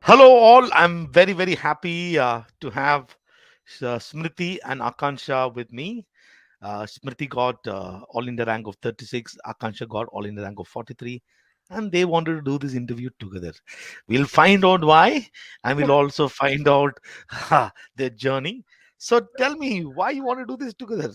Hello, all. I'm very, very happy to have Smriti and Akansha with me. Smriti got all in the rank of 36, Akansha got all in the rank of 43, and they wanted to do this interview together. We'll find out why, and we'll also find out their journey. So tell me why you want to do this together.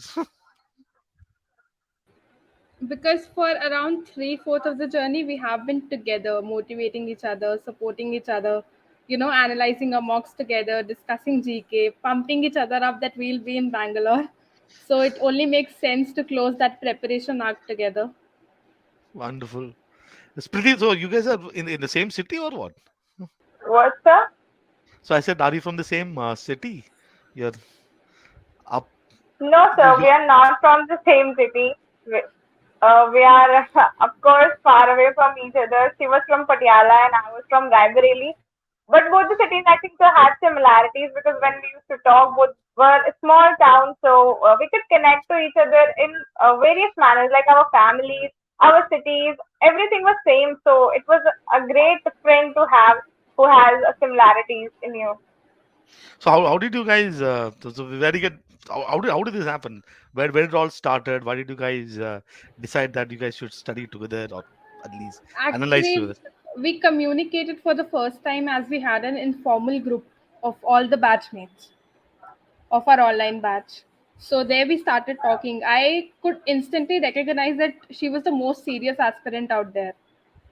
Because for around three-fourths of the journey, we have been together, motivating each other, supporting each other, analyzing our mocks together, discussing GK, pumping each other up that we'll be in Bangalore. So it only makes sense to close that preparation arc together. Wonderful. Smriti, so you guys are in the same city or what? What's up? So I said, are you from the same city? You're up. No, sir, we are not from the same city. We are, of course, far away from each other. She was from Patiala and I was from Raebareli. But both the cities, I think, so had similarities because when we used to talk, both were a small towns, so we could connect to each other in various manners, like our families, our cities, everything was same. So it was a great friend to have who has similarities in you. So how did you guys? So where did you get? How did this happen? Where it all started? Why did you guys decide that you guys should study together or at least analyze Actually, together? we communicated for the first time as we had an informal group of all the batchmates of our online batch. So there we started talking. I could instantly recognize that she was the most serious aspirant out there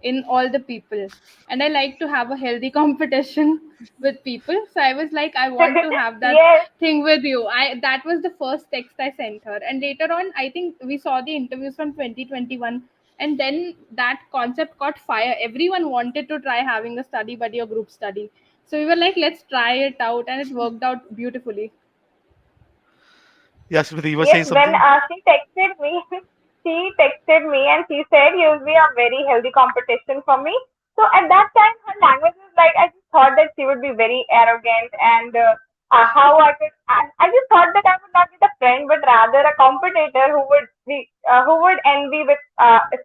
in all the people. And I like to have a healthy competition with people. So I was like, I want to have that Yes. thing with you. I That was the first text I sent her. And later on, I think we saw the interviews from 2021. And then that concept caught fire. Everyone wanted to try having a study buddy or group study. So we were like, let's try it out, and it worked out beautifully. Yeah, Smriti, you were Yes, saying when something. she texted me, she texted me and she said, "You'll be a very healthy competition for me." So at that time, her language was like, I just thought that she would be very arrogant and how I could. I just thought that I would not be a friend, but rather a competitor who would envy with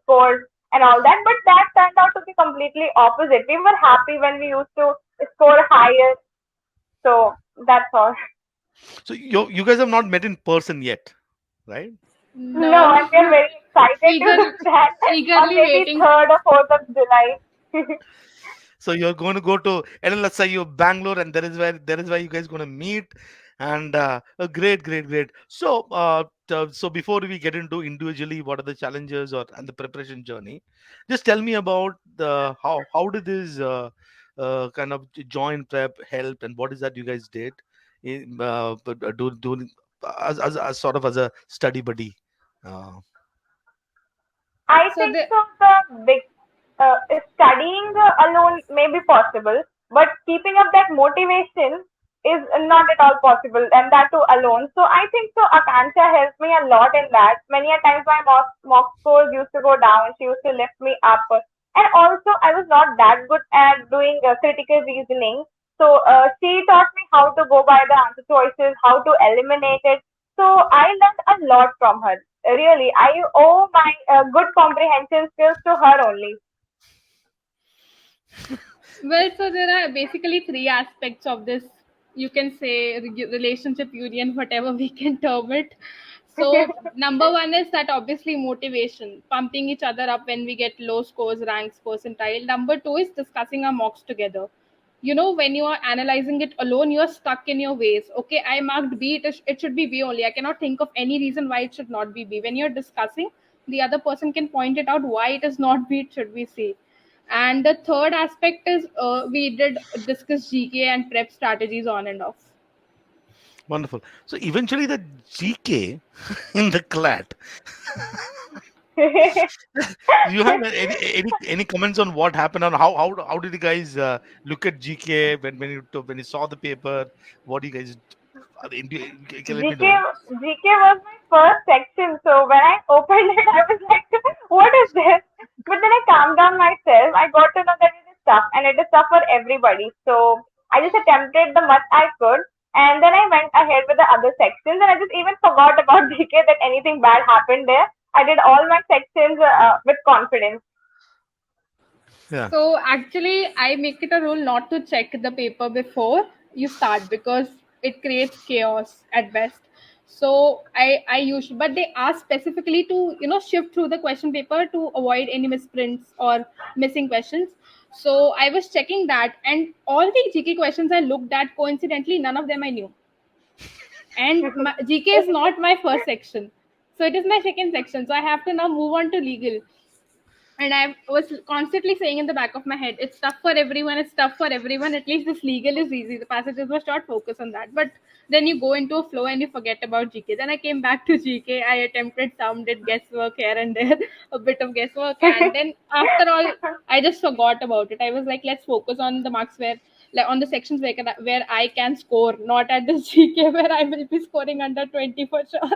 scores and all that. But that turned out to be completely opposite. We were happy when we used to score higher. So that's all. So you guys have not met in person yet, right? No, No. and we are very excited to do Eager, that on eagerly maybe waiting. 3rd or 4th of July. So you're going to go to LSI Bangalore, and there is where you guys going to meet. And great, great, great. So so before we get into individually what are the challenges or and the preparation journey, just tell me about the how did this kind of joint prep help, and what is that you guys did do as sort of as a study buddy. Uh, I So think the so. The big studying alone may be possible, but keeping up that motivation is not at all possible, and that too alone. So I think so. Akansha helped me a lot in that. Many a times my mock scores used to go down. She used to lift me up, and also I was not that good at doing critical reasoning. So she taught me how to go by the answer choices, how to eliminate it. So I learned a lot from her. Really, I owe my good comprehension skills to her only. Well, so there are basically three aspects of this. You can say relationship union, whatever we can term it. So number one is that obviously motivation, pumping each other up when we get low scores, ranks, percentile. Number two is discussing our mocks together. When you are analyzing it alone, you are stuck in your ways. Okay, I marked B, it should be B only. I cannot think of any reason why it should not be B. When you're discussing, the other person can point it out why it is not B, it should be C. And the third aspect is we did discuss GK and prep strategies on and off. Wonderful. So eventually the GK in the CLAT. Do you have any comments on what happened, and how did you guys look at GK when you saw the paper? What do you guys can let me GK know? GK was my first section, so when I opened it, I was like, "What is this?" But then I calmed down myself. I got to know that it is tough, and it is tough for everybody. So I just attempted the much I could, and then I went ahead with the other sections, and I just even forgot about GK that anything bad happened there. I did all my sections with confidence. Yeah. So actually, I make it a rule not to check the paper before you start because it creates chaos at best. So I usually, but they ask specifically to shift through the question paper to avoid any misprints or missing questions. So I was checking that, and all the GK questions I looked at, coincidentally, none of them I knew. And GK is not my first section, so it is my second section. So I have to now move on to legal, and I was constantly saying in the back of my head, it's tough for everyone, it's tough for everyone. At least this legal is easy. The passages were short, focus on that. But then you go into a flow and you forget about GK. Then I came back to GK. I attempted some, did guesswork here and there, a bit of guesswork. And then after all, I just forgot about it. I was like, let's focus on the marks where, like on the sections where I can score, not at the GK where I will be scoring under 20 for sure.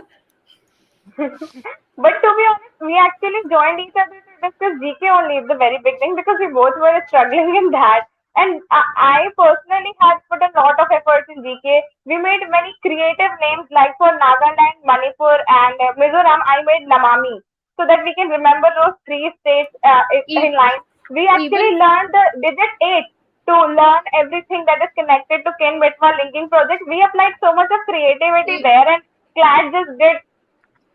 But to be honest, we actually joined each other to discuss GK only at the very beginning because we both were struggling in that. And I personally had put a lot of efforts in GK. We made many creative names like for Nagaland, Manipur, and Mizoram. I made Namami so that we can remember those three states in E- line. We Even actually learned the digit 8 to learn everything that is connected to Kin Betwa linking project. We applied so much of creativity e- there, and CLAT just did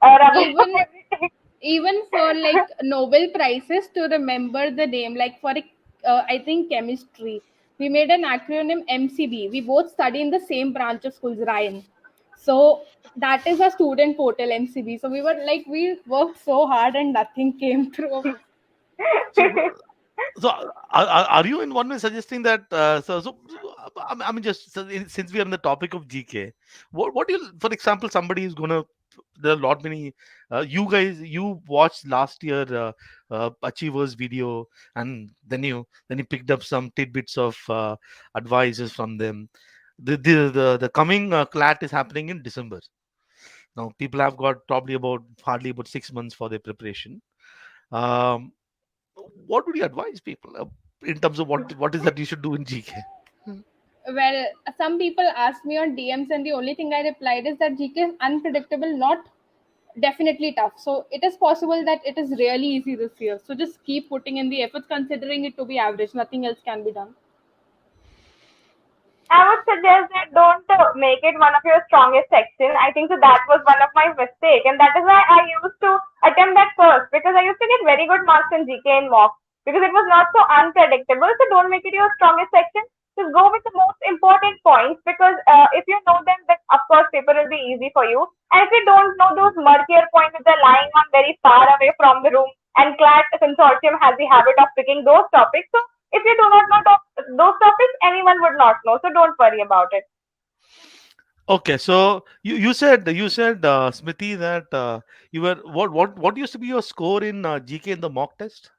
rubbish of even everything. even for like Nobel prizes to remember the name, like for I think chemistry, we made an acronym MCB. We both study in the same branch of schools, Ryan. So that is a student portal, MCB. So we worked so hard and nothing came through. So, so are you in one way suggesting that? I mean, just since we are on the topic of GK, what do you, for example, somebody is gonna. There are a lot many. You guys, you watched last year Achievers video, and then you picked up some tidbits of advices from them. The coming CLAT is happening in December. Now people have got probably about hardly about 6 months for their preparation. Um, what would you advise people in terms of what is that you should do in GK? Well, some people asked me on DMs, and the only thing I replied is that GK is unpredictable, not definitely tough. So it is possible that it is really easy this year. So just keep putting in the efforts, considering it to be average. Nothing else can be done. I would suggest that don't make it one of your strongest section. I think so that was one of my mistake, and that is why I used to attempt that first because I used to get very good marks in GK and mock because it was not so unpredictable. So don't make it your strongest section. Just go with the most important points because if you know them, then of course paper will be easy for you. And if you don't know those murkier points which are lying on very far away from the room, and CLAT consortium has the habit of picking those topics. So if you do not know those topics, anyone would not know. So don't worry about it. Okay, so you said Smriti that you were what used to be your score in GK in the mock test?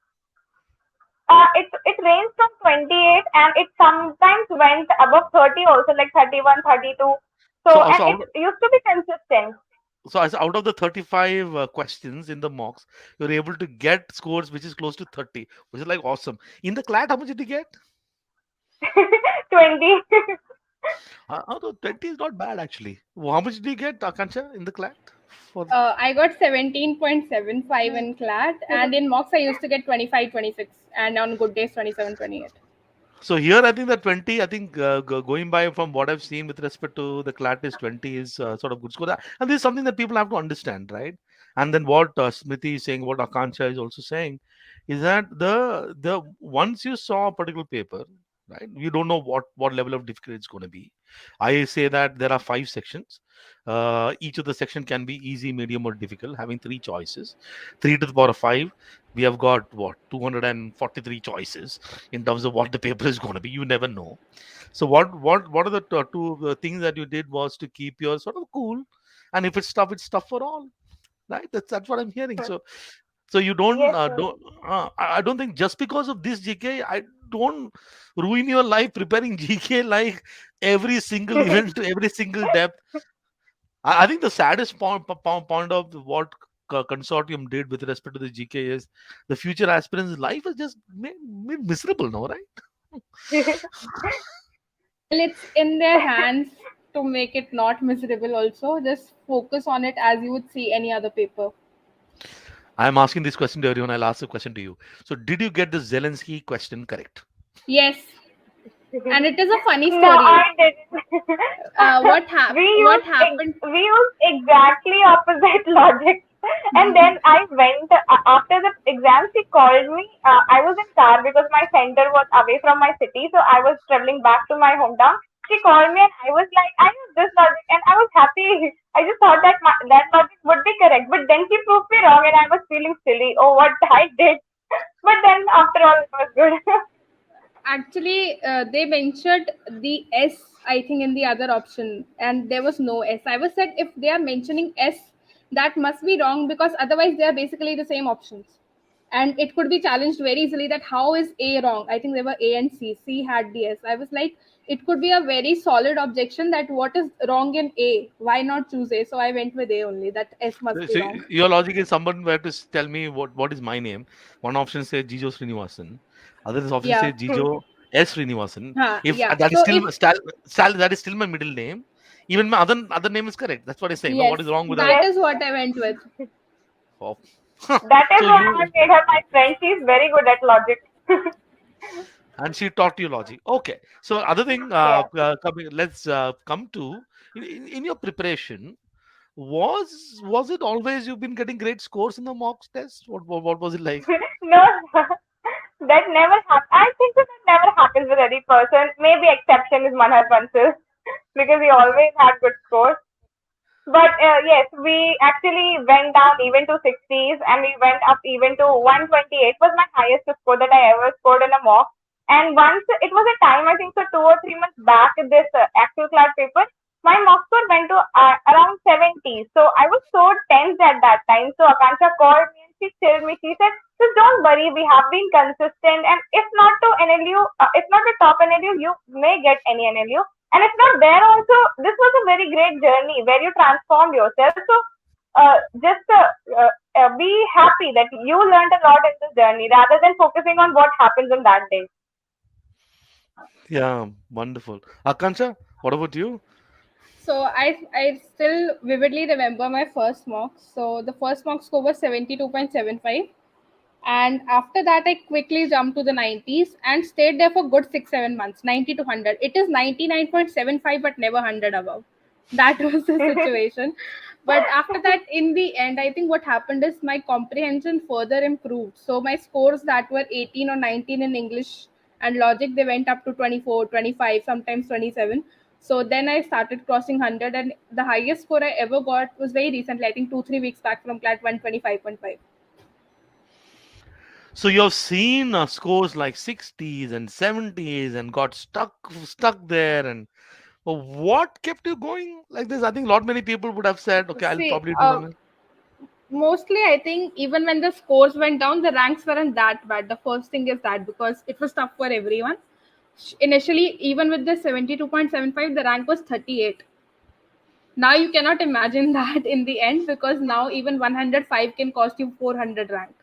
It ranged from 28 and it sometimes went above 30 also, like 31, 32. So, So and so it out, used to be consistent. so as out of the 35 questions in the mocks, you're able to get scores which is close to 30, which is like awesome. In the CLAT, how much did you get? 20. Although 20 is not bad actually. How much did you get, Akansha, in the CLAT? For I got 17.75 in CLAT, and in mocks I used to get 25, 26, and on good days 27, 28. So here, I think that 20, I think going by from what I've seen with respect to the CLAT is 20 is sort of good score. And this is something that people have to understand, right? And then what Smriti is saying, what Akansha is also saying, is that the once you saw a particular paper, right, you don't know what level of difficulty it's going to be. I say that there are 5 sections. Each of the section can be easy, medium, or difficult, having 3 choices. 3 to the power of 5. We have got what 243 choices in terms of what the paper is going to be. You never know. So what are the two things that you did was to keep your sort of cool, and if it's tough for all, right? That's what I'm hearing. So you don't Yes, yes. I don't think just because of this GK, I don't ruin your life preparing GK like every single event, every single depth. I think the saddest point of what consortium did with respect to the GK is the future aspirants' life is just made miserable now, right? Well, it's in their hands to make it not miserable also. Just focus on it as you would see any other paper. I'm asking this question to everyone. I'll ask a question to you. So, did you get the Zelensky question correct? Yes, and it is a funny No, I story. didn't. What happened? We use exactly opposite logic. And then I went after the exam. She called me. I was in car because my center was away from my city, so I was traveling back to my hometown. She called me and I was like, I used this logic and I was happy. I just thought that that logic would be correct, but then she proved me wrong and I was feeling silly. Oh, what I did. But then after all, it was good. Actually, they mentioned the S, I think, in the other option, and there was no S. I was said if they are mentioning S, that must be wrong because otherwise they are basically the same options. And it could be challenged very easily that how is A wrong? I think they were A and C. C had the S. I was like, it could be a very solid objection that what is wrong in A? Why not choose A? So I went with A only. That S must be So wrong. your logic is someone were to tell me what is my name. One option says Gejo Sreenivasan. Others option Yeah. say Gejo S Sreenivasan. If Yeah. that is So still if that is still my middle name, even my other name is correct. That's what I say. No, yes, what is wrong with that? that Yes, is what I went with. Oh. that is So why I you made her my friend. She's very good at logic. and she taught you logic. Okay. So other thing, Yeah. let's come to in your preparation. Was it always you've been getting great scores in the mock test? What was it like? No, that never happens. I think that never happens with any person. Maybe exception is Manhar Bansal because he always had good scores. But yes, we actually went down even to 60s and we went up even to 128 was my highest score that I ever scored in a mock. And once it was a time, I think so 2 or 3 months back, this actual CLAT paper, my mock score went to around 70. So I was so tense at that time. So Akansha called me and she chilled me. She said, just don't worry, we have been consistent. And if not to NLU, if not the top NLU, you may get any NLU. And if not there also, this was a very great journey where you transformed yourself. So just be happy that you learned a lot in this journey rather than focusing on what happens on that day. Yeah, wonderful. Akansha, what about you? So I still vividly remember my first mock. So the first mock score was 72.75, and after that I quickly jumped to the 90s and stayed there for good 6 7 months. 90 to 100. It is 99.75, but never 100 above. That was the situation. But after that, in the end, I think what happened is my comprehension further improved. So my scores that were 18 or 19 in English and logic, they went up to 24, 25, sometimes 27. So then I started crossing 100, and the highest score I ever got was very recently, I think 2 3 weeks back, from CLAT 125.5. So you have seen scores like 60s and 70s and got stuck there. And what kept you going like this? I think a lot many people would have said, okay, I'll See, probably do something. mostly I think even when the scores went down, the ranks weren't that bad. The first thing is that because it was tough for everyone. Initially, even with the 72.75, the rank was 38. Now you cannot imagine that in the end, because now even 105 can cost you 400 rank.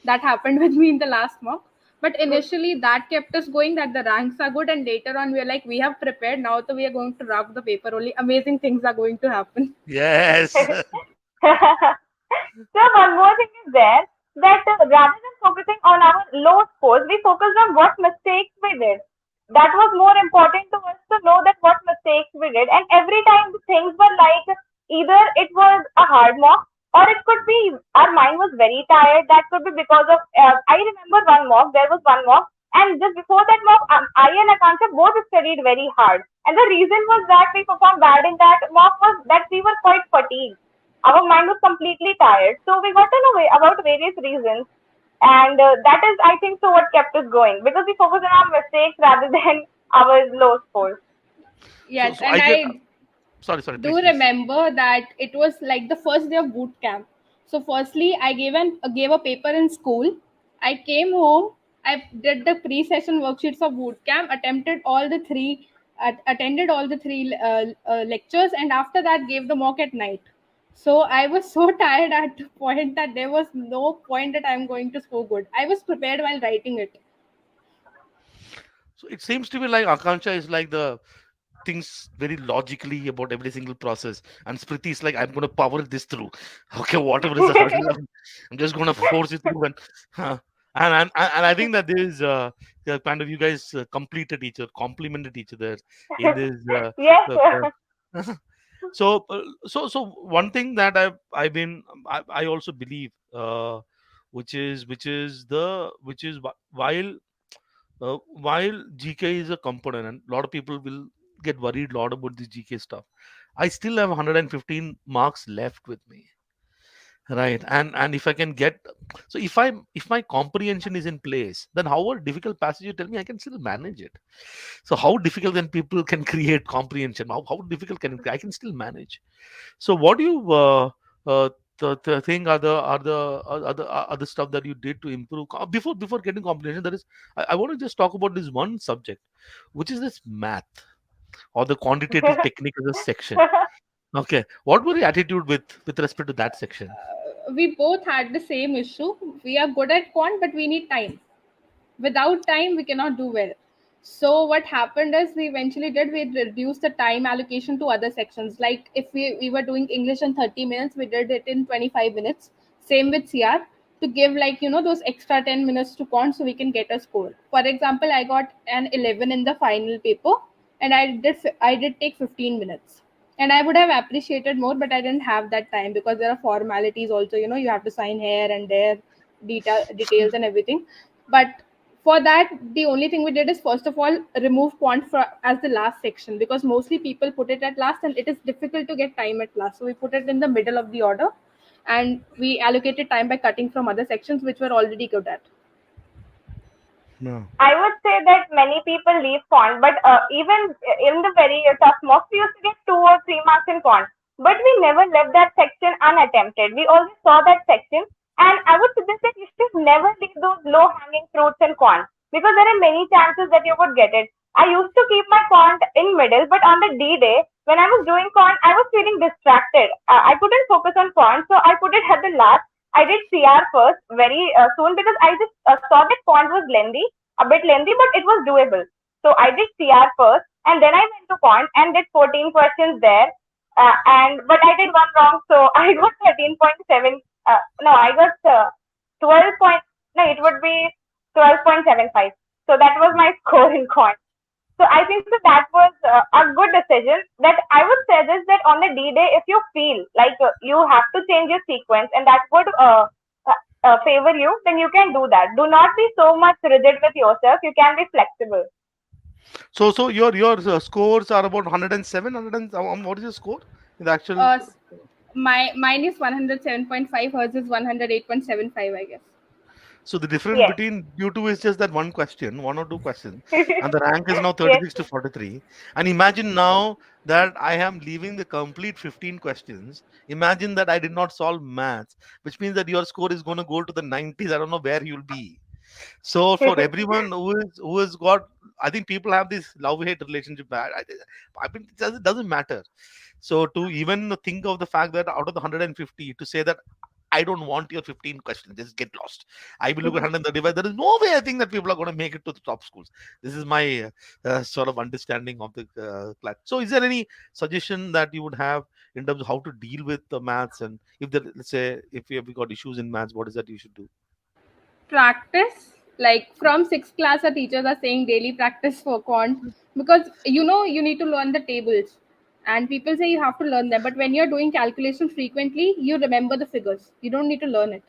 That happened with me in the last mock. But initially, that kept us going, that the ranks are good, and later on, we are like, we have prepared, now so we are going to rock the paper. Only amazing things are going to happen. Yes. So one more thing is there that rather than focusing on our low scores, we focused on what mistakes we did. That was more important to us to know that what mistakes we did. And every time the things were like either it was a hard mock or it could be our mind was very tired. That could be because of I remember one mock. There was one mock, and just before that mock, I and Akansha both studied very hard. And the reason was that we performed bad in that mock was that we were quite fatigued. Our mind was completely tired. So we got to know about various reasons. And that is, I think, so what kept us going because we focused on our mistakes rather than our low scores. so Yes, so and I get I sorry, do please. remember that it was like the first day of boot camp. So firstly, I gave a paper in school. I came home. I did the pre-session worksheets of boot camp. Attended all the three lectures, and after that gave the mock at night. So I was so tired at the point that there was no point that I'm going to score good. I was prepared while writing it. So it seems to be like Akansha is like the thinks very logically about every single process. And Smriti is like, I'm going to power this through. Okay, whatever is the hurdle, I'm just going to force it through. Uh, and I think that there is kind of you guys completed each other, complemented each other in this. Yes. So so one thing that I've been I also believe, while GK is a component and a lot of people will get worried a lot about the GK stuff, I still have 115 marks left with me, right? And if I can get, so if my comprehension is in place, then however difficult passage you tell me, I can still manage it. So how difficult then people can create comprehension? How difficult can I can still manage? So what do you the thing are the stuff that you did to improve before getting comprehension? That is, I want to just talk about this one subject, which is this math or the quantitative technique as a section. Okay, what were your attitude with respect to that section? We both had the same issue. We are good at quant, but we need time. Without time, we cannot do well. So what happened is we eventually did, we reduced the time allocation to other sections. Like if we were doing English in 30 minutes, we did it in 25 minutes. Same with CR, to give like those extra 10 minutes to quant so we can get a score. For example, I got an 11 in the final paper, and I did take 15 minutes. And I would have appreciated more, but I didn't have that time because there are formalities also. You have to sign here and there, details and everything. But for that, the only thing we did is first of all remove quant as the last section, because mostly people put it at last and it is difficult to get time at last. So we put it in the middle of the order, and we allocated time by cutting from other sections which we're already good at. No. I would say that many people leave quant, but even in the very tough mocks, we used to get 2 or 3 marks in quant. But we never left that section unattempted. We always saw that section, and I would suggest that you should never leave those low-hanging fruits in quant, because there are many chances that you would get it. I used to keep my quant in middle, but on the D day, when I was doing quant, I was feeling distracted. I couldn't focus on quant, so I put it at the last. I did CR first very soon because I just saw that quant was lengthy, a bit lengthy, but it was doable. So I did CR first, and then I went to quant and did 14 questions there. And but I did one wrong, so I got 13.7. No, I got 12 point. No, it would be 12.75. So that was my score in quant. So I think so that was a good decision. That I would suggest that on the D day, if you feel like you have to change your sequence and that would favor you, then you can do that. Do not be so much rigid with yourself. You can be flexible. So your scores are about 107, 100 what is your score in the actual? uh, mine is 107.5, hers is 108.75, I guess. So the difference Yes. between you two is just that one question, one or two questions, and the rank is now Yes. 36 to 43. And imagine now that I am leaving the complete 15 questions. Imagine that I did not solve maths, which means that your score is going to go to the 90s. I don't know where you'll be. So for everyone who has got, I think people have this love hate relationship. I mean, it doesn't matter. So to even think of the fact that out of the 150, to say that I don't want your 15 questions, just get lost. I will look at 135. There is no way I think that people are going to make it to the top schools. This is my sort of understanding of the class. So is there any suggestion that you would have in terms of how to deal with the maths, and if there, let's say if you have got issues in maths, what is that you should do? Practice, like from sixth class our teachers are saying daily practice for quant, because you need to learn the tables, and people say you have to learn them, but when you're doing calculation frequently you remember the figures, you don't need to learn it.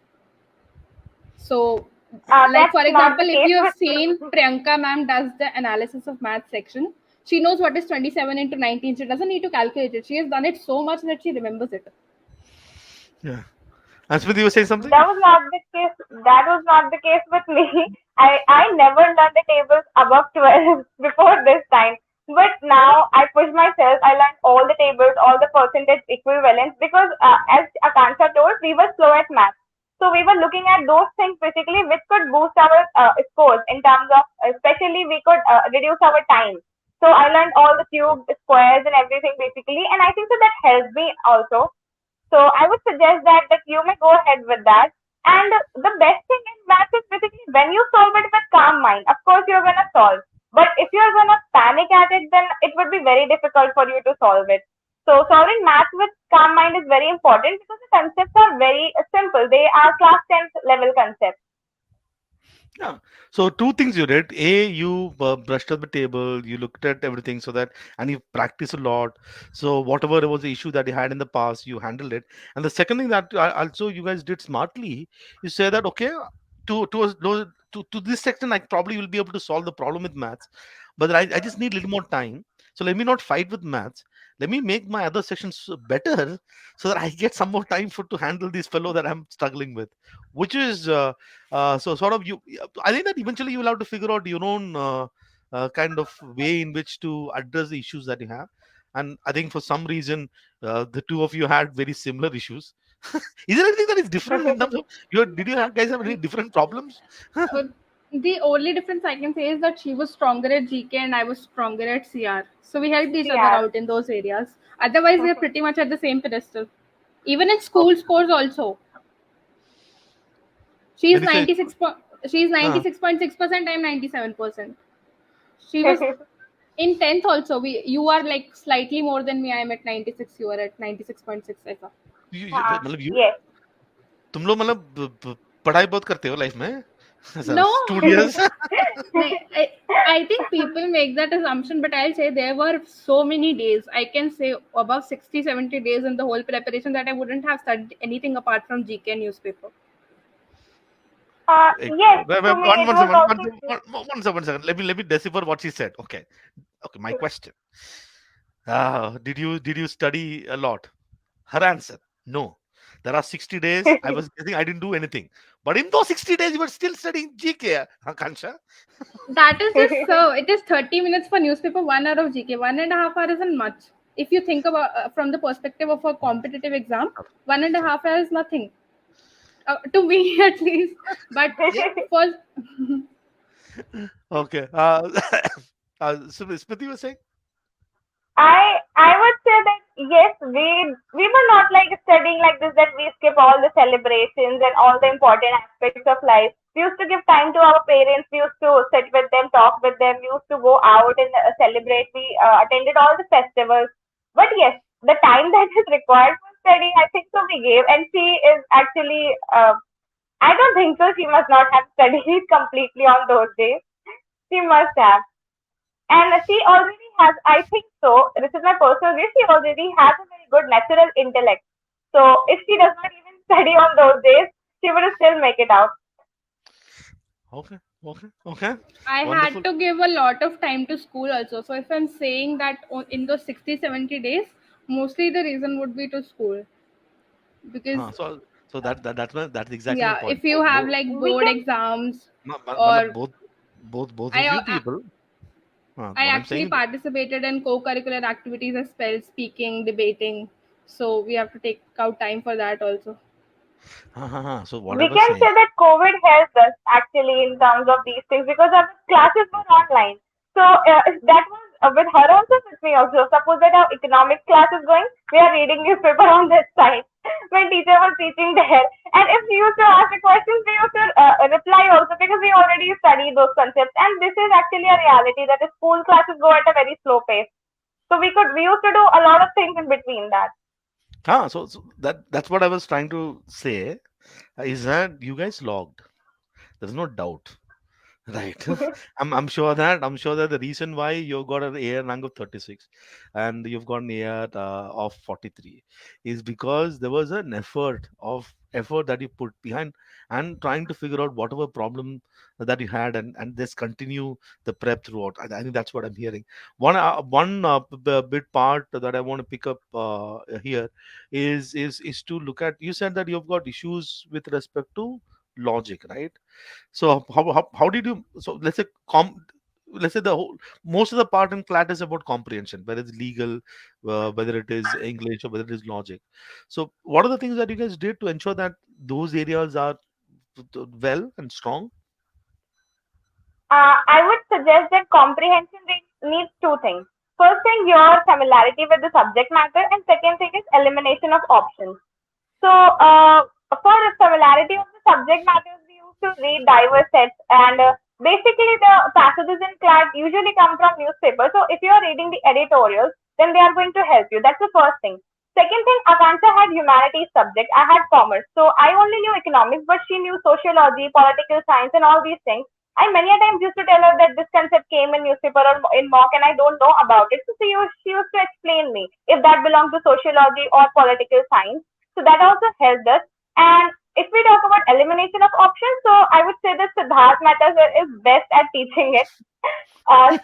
So like That's for not the example, if case you have with seen Priyanka ma'am does the analysis of math section, she knows what is 27 into 19. She doesn't need to calculate it, she has done it so much that she remembers it. Yeah. And Smriti, you were saying something? That was not the case. That was not the case with me. I never learned the tables above 12 before this time. But now I push myself. I learned all the tables, all the percentage equivalents, because as Akansha told, we were slow at math. So we were looking at those things basically which could boost our scores in terms of, especially we could reduce our time. So I learned all the cubes, squares and everything basically. And I think so that helped me also. So I would suggest that you may go ahead with that. And the best thing in math is basically when you solve it with calm mind. Of course, you're gonna solve, But if you're gonna panic at it, then it would be very difficult for you to solve it. So solving math with calm mind is very important because the concepts are very simple. They are class 10th level concepts. Yeah. So two things you did. A, you brushed up the table, you looked at everything so that, and you practiced a lot. So whatever was the issue that you had in the past, you handled it. And the second thing that also you guys did smartly, you say that okay, to this extent, I probably will be able to solve the problem with maths, but I just need a little more time. So let me not fight with maths. Let me make my other sections better so that I get some more time for to handle this fellow that I'm struggling with, which is so sort of you. I think that eventually you will have to figure out your own kind of way in which to address the issues that you have. And I think for some reason the two of you had very similar issues. Is there anything that is different in terms of your? Did you have, guys have any different problems? So the only difference I can say is that she was stronger at GK and I was stronger at CR. So we helped each other CR. out in those areas. Otherwise, we are pretty much at the same pedestal. Even in school Okay. scores, also, she's When you say 96. She's uh, 96.6%. I'm 97%. She was in 10th also. You are like slightly more than me. I'm at 96. You are at 96.6. I thought. मतलब you Yes. तुम लोग मतलब पढ़ाई बहुत करते हो life में ऐसा No, studious Like, I think people make that assumption, but I'll say there were so many days. I can say above 60, 70 days in the whole preparation that I wouldn't have studied anything apart from GK newspaper. Yes, to me one, it one was second, also true. one second, one second. Let me decipher what she said. Okay, okay. My question: did you study a lot? Her answer: no. There are 60 days. I was guessing I didn't do anything, but in those 60 days, you were still studying GK, Akansha. That is just so. It is 30 minutes for newspaper, 1 hour of GK. 1.5 hours isn't much. If you think about from the perspective of a competitive exam, one and a Sorry. half hours is nothing to me at least. But for Okay. So Smriti was saying. I would say that yes, we were not like studying like this that we skip all the celebrations and all the important aspects of life. We used to give time to our parents. We used to sit with them, talk with them. We used to go out and celebrate. We attended all the festivals. But yes, the time that is required for studying, I think so we gave. And she is actually, I don't think so. She must not have studied completely on those days. She must have. And she already has, I think so, this is my personal view, she already has a very good natural intellect. So if she does not even study on those days, she will still make it out. Okay. Okay. Okay. I had Wonderful. to give a lot of time to school also. So if I'm saying that in those 60, 70 days, mostly the reason would be to school. Because, So that's exactly my yeah, point. if you have Both, like We board can, exams मतलब or both I, of you I, people. I What I'm actually saying. participated in co-curricular activities as well, speaking, debating. So we have to take out time for that also. So what I we was can saying. say that COVID helped us actually in terms of these things because our classes were online. So if that was with her also, with me also. Suppose that our economics class is going, we are reading newspaper on this side when teacher was teaching there. And if we used to ask the questions, we used to reply also because we already studied those concepts. And this is actually a reality that the school classes go at a very slow pace. So we used to do a lot of things in between that. So that's what I was trying to say is that you guys logged. There's no doubt. Right. I'm sure that the reason why you got an AR rank of 36 and you've got an AR of 43 is because there was an effort that you put behind and trying to figure out whatever problem that you had and just continue the prep throughout. I think that's what I'm hearing. One bit part that I want to pick up here is to look at. You said that you've got issues with respect to logic, right? So how did you so let's say the whole most of the part in CLAT is about comprehension, whether it's legal, whether it is English or whether it is logic. So what are the things that you guys did to ensure that those areas are well and strong? I would suggest that comprehension needs two things. First thing, your familiarity with the subject matter, and second thing is elimination of options. So, for the familiarity of the subject matters, we used to read diverse sets and Basically, the passages in CLAT usually come from newspapers. So if you are reading the editorials, then they are going to help you. That's the first thing. Second thing, Akansha had humanities subject. I had commerce. So I only knew economics, but she knew sociology, political science, and all these things. I many a times used to tell her that this concept came in newspaper or in mock and I don't know about it. So she used to explain me if that belonged to sociology or political science. So that also helped us. And if we talk about elimination of options, so I would say that Siddharth Mehta sir is best at teaching it. Uh,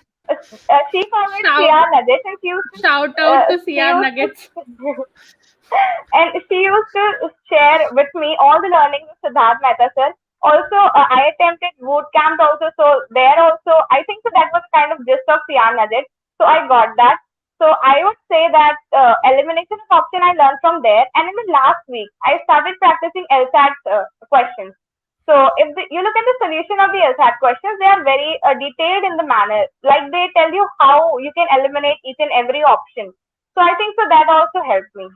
she followed Shout CR Nuggets and shout out to she CR used to Nuggets. and she used to share with me all the learnings of Siddharth Mehta sir. Also, I attempted boot camp also, so there also, I think so that was kind of gist of CR Nuggets. So I got that. So I would say that elimination of option I learned from there. And in the last week, I started practicing LSAT questions. So if you look at the solution of the LSAT questions, they are very detailed in the manner. Like they tell you how you can eliminate each and every option. So I think so that also helped me.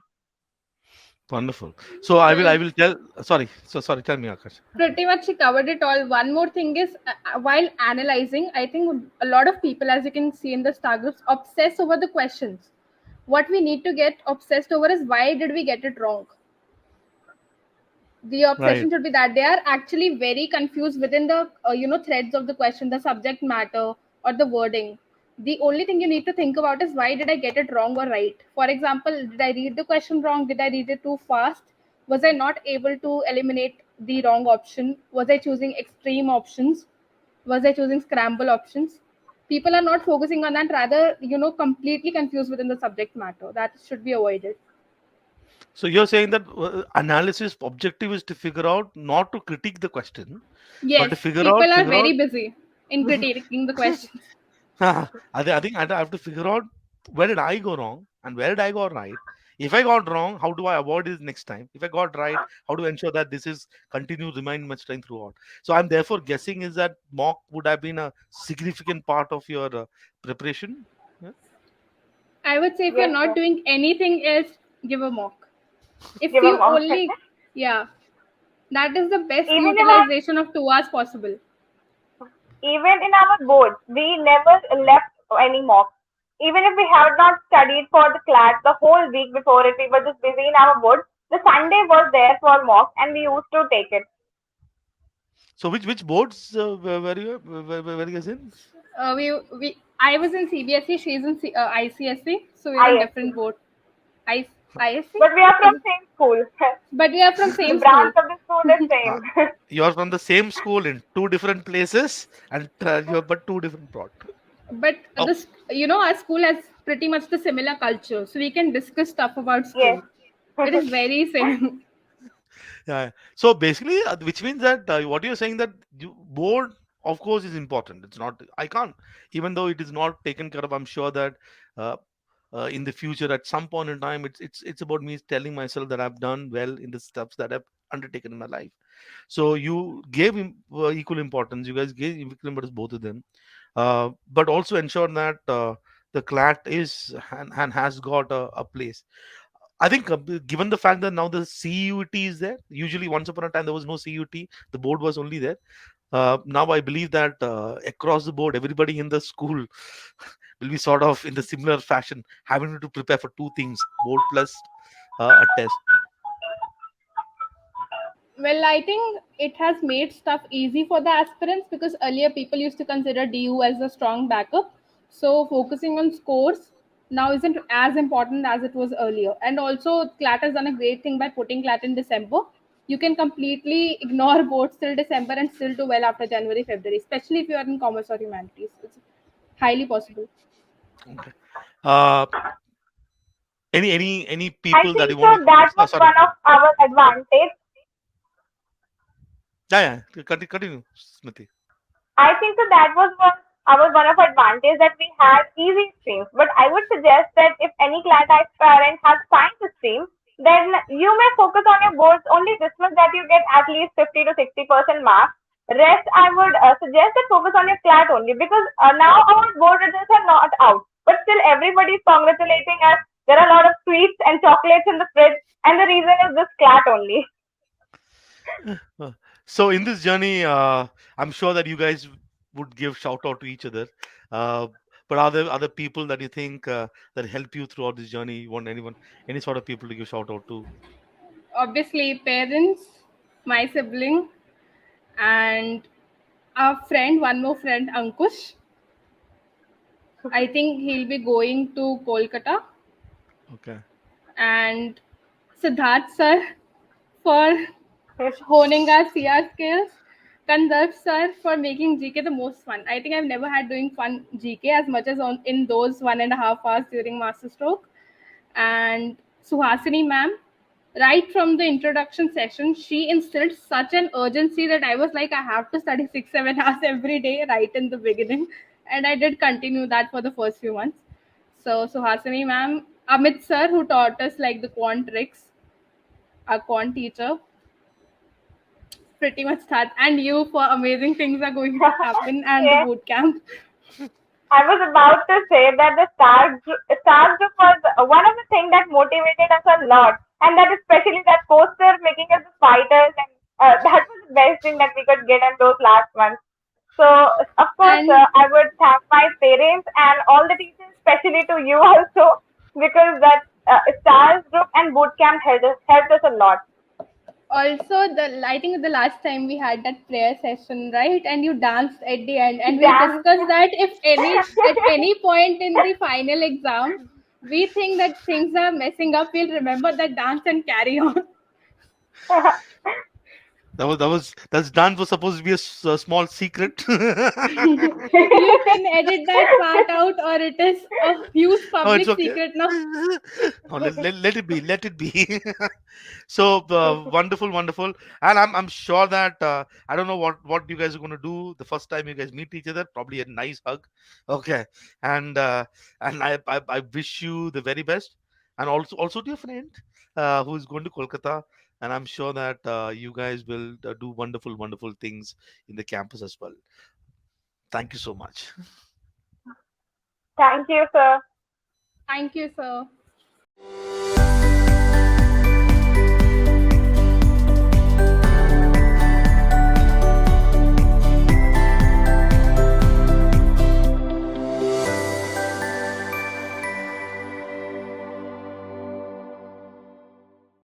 Wonderful. So I Well, will tell. Sorry. So sorry. Tell me, Akash. pretty much she covered it all. One more thing is, while analyzing, I think a lot of people, as you can see in the star groups, obsess over the questions. What we need to get obsessed over is why did we get it wrong? The Right. obsession should be that they are actually very confused within the threads of the question, the subject matter or the wording. The only thing you need to think about is why did I get it wrong or right. For example, did I read the question wrong? Did I read it too fast? Was I not able to eliminate the wrong option? Was I choosing extreme options? Was I choosing scramble options? People are not focusing on that, rather completely confused within the subject matter. That should be avoided. So you're saying that analysis objective is to figure out, not to critique the question, but Yes, to people are figure out. very busy in critiquing the questions. I think I have to figure out where did I go wrong and where did I go right. If I got wrong, how do I avoid it next time? If I got right, how do I ensure that this is continue remain much time throughout? So I'm therefore guessing is that mock would have been a significant part of your preparation. Yeah? I would say if you're Yes, not sir. doing anything else, give a mock. If Give a you mark. only, yeah, that is the best Even in our utilization of 2 hours possible. even in our boards, we never left any mock. Even if we had not studied for the class the whole week before it, we were just busy in our boards. The Sunday was there for mock, and we used to take it. So which boards were you were you guys in? I was in CBSE, she's in ICSE, so we're in I different board. I, ISC? but we are from Is, same school. but we are from The same branch school. of the school is Uh, same. you're from the same school in two different places, and you're but two different plot. But Oh, this, our school has pretty much the similar culture, so we can discuss stuff about Yes. school. It is very same. yeah. So basically, which means that what you're saying that board, of course, is important. It's not. I can't, even though it is not taken care of. I'm sure that uh, in the future, at some point in time, it's about me telling myself that I've done well in the steps that I've undertaken in my life. So you gave equal importance. You guys gave equal importance both of them, but also ensure that the CLAT is and has got a place. I think given the fact that now the CUT is there, usually once upon a time there was no CUT, the board was only there. Now I believe that across the board, everybody in the school will be sort of in the similar fashion, having to prepare for two things: board plus a test. Well, I think it has made stuff easy for the aspirants because earlier people used to consider DU as a strong backup. So focusing on scores now isn't as important as it was earlier. And also, CLAT has done a great thing by putting CLAT in December. You can completely ignore boards till December and still do well after January, February, especially if you are in commerce or humanities. It's highly possible. Okay. Uh, any I people that think you so. want to? That was Sorry. one of our advantage. Yeah, yeah. Continue, Smriti. I think so that was one of advantage that we had easy streams. But I would suggest that if any class parent has science stream, then you may focus on your boards only this much that you get at least 50 to 60% marks. Rest, I would suggest that focus on your CLAT only because now our board results are not out. But still, everybody is congratulating us. There are a lot of sweets and chocolates in the fridge, and the reason is this CLAT only. Uh, So in this journey, I'm sure that you guys would give shout out to each other. Uh, but are there other people that you think that help you throughout this journey? You want anyone, any sort of people to give shout out to? Obviously, parents, my sibling, and a friend, one more friend, Ankush. I think he'll be going to Kolkata. Okay. And Siddharth sir for honing our CR skills. Kandharv sir for making GK the most fun. I think I've never had doing fun GK as much as in those 1.5 hours during Masterstroke. And Suhasini ma'am, right from the introduction session, she instilled such an urgency that I was like, I have to study 6-7 hours every day right in the beginning. And I did continue that for the first few months. So Suhasini ma'am, Amit sir, who taught us like the quant tricks, our quant teacher, pretty much that, and you for amazing things are going to happen and the Yeah, boot camp. I was about to say that the stars group was one of the things that motivated us a lot, and that especially that poster making us the fighters, and that was the best thing that we could get in those last months. So, of course, And I would thank my parents and all the teachers, especially to you also, because that stars group and boot camp helped us a lot. also the I think the last time we had that prayer session, right? And you danced at the end, and we Dance. discussed that if any at any point in the final exam we think that things are messing up, we'll remember that dance and carry on. That dance was supposed to be a small secret. You can edit that part out, or it is a huge Oh, it's public okay. secret now. No, let it be. Let it be. So wonderful, wonderful. And I'm sure that I don't know what you guys are going to do the first time you guys meet each other. Probably a nice hug. Okay. And I wish you the very best. And also to your friend who is going to Kolkata. And I'm sure that you guys will do wonderful things in the campus as well. Thank you so much. Thank you, sir. Thank you, sir.